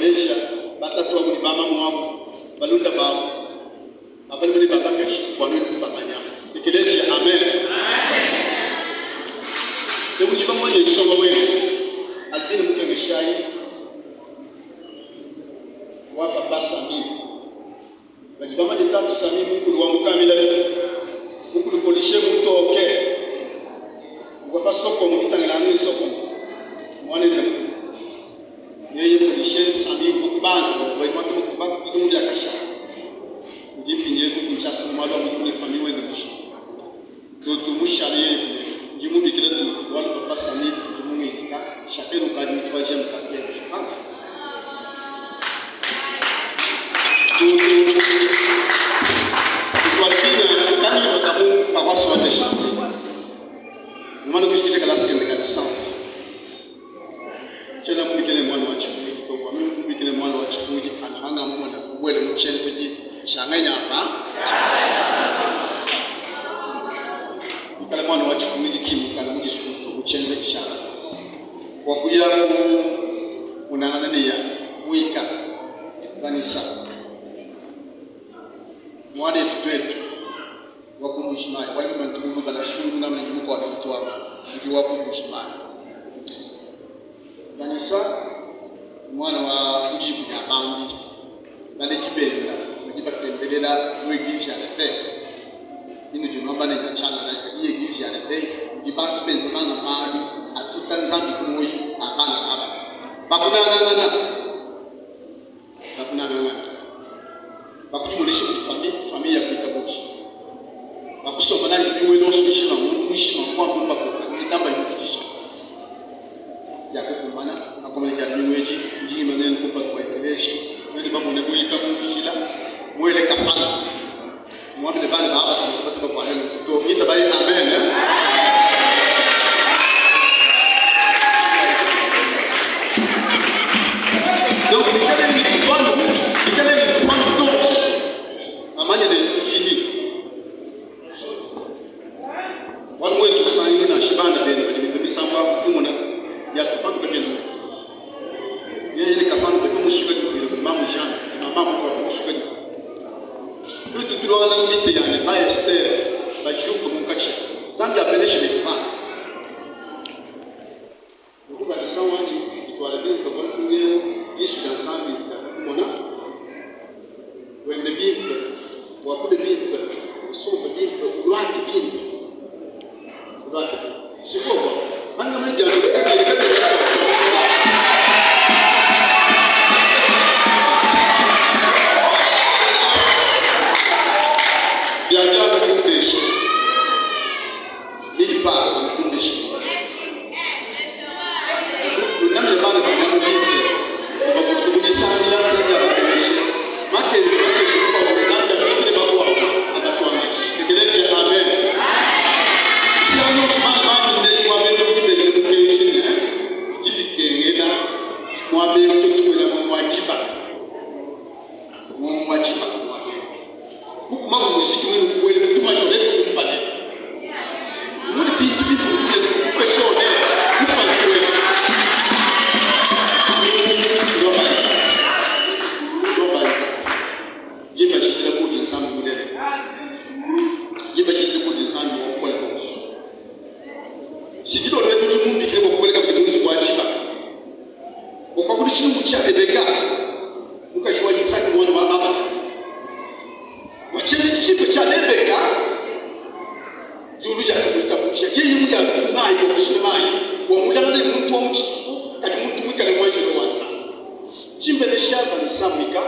ekelesia batatu abo ni bama mwabo balunda babo abali muli babaka kwa nini kubamanya ekelesia amen. Ndio mjiba mmoja isonga wewe alini mkemeshai wa papa Sami bajiba mmoja tatu Sami mkulu wa mkamila mkulu polishe mtoke kwa soko mkitangelani soko mwane yeye polishe Sami kubantu kwa watu mkubaka kundi akasha ngifinye kukinchasa mwalo mkuni family wende mshi doto mushale ngimu bikira tu wala papa Sami tumungi ka chacun au cadre troisième quatrième je pense kwa kile kani makamu paroisse wa chanter mwana kushikisha kalasi kende sens chela mbikile mwana wa chipuji kwa mimi mbikile mwana wa chipuji anahanga mwana wele mchenzeji shanganya hapa kale mwana wa chipuji kimu kana mjisuku mchenzeji shanga kwa kuya unanania muika kanisa mwana wetu wakumbushimai wale mtu bana shuru na mtu kwa watu wao ndio wakumbushimai kanisa mwana wa kujibu ya bambi bale kibenda mjiba tembelela wegizi ya lepe ino jinomba ne chana na yegizi ya lepe mjiba kibenza manga mali atuka nzambi kumoi akana hapa bakuna bakujimulisha familia ya kitabushi bakusoma nani bimwe no swishima mwishima kwa kumba kwa ndamba yukijisha yakukumana akomeleka bimweji njingi manene kumba kwa ekeleshi ndio bamune muyika mujila mwele kapana mwamle bana baba tumepata kwa neno to ita bai amen donc nikale ni kwano dos amanya de fini wale wetu saini na shibanda bene bali bisamba kumuna ya kapano bekeno yeye ile kapano bekeno musuka kwa mama Jean na mama kwa musuka ndio tuliona ngite yani ba Esther ba juko munkache zambi abeneshe bekwa ndio ba sawa ni kwa lebe kwa kunye Yesu ya zambi kumona wende Bible wakude Bible usome Bible ulwate Bible siko kwa anga meja ya kundeshi ili pa kundeshi unamle bana kwa Bible kwa kudisani la zaidi ya kundeshi make kwa zanga kile baba atakuwa tekeleza amen sano smart ndeshi kwa bendo kibele education kibikengena kwa bendo tukwela mwajiba huku mama muziki mwenu kweli mtuma shule kumpane mwini bintu kugeze kwa shule kufanikiwe ndomba jiba shikira kuti nsambu mulele jiba shikira kuti nsambu wakola kwa sikilo lwetu tumumbi kile kukoleka binuzi kwa chiba kwa kuti chinu cha ebeka ukashwa yisaki mwana wa baba wachele chipo cha lebeka yuluja kuitabusha yeye muya mai kwa kusulemai wa mulana ni mtu wa mchisuku kati mtu mwikale mwaje no wanza chimbe de shaba ni samika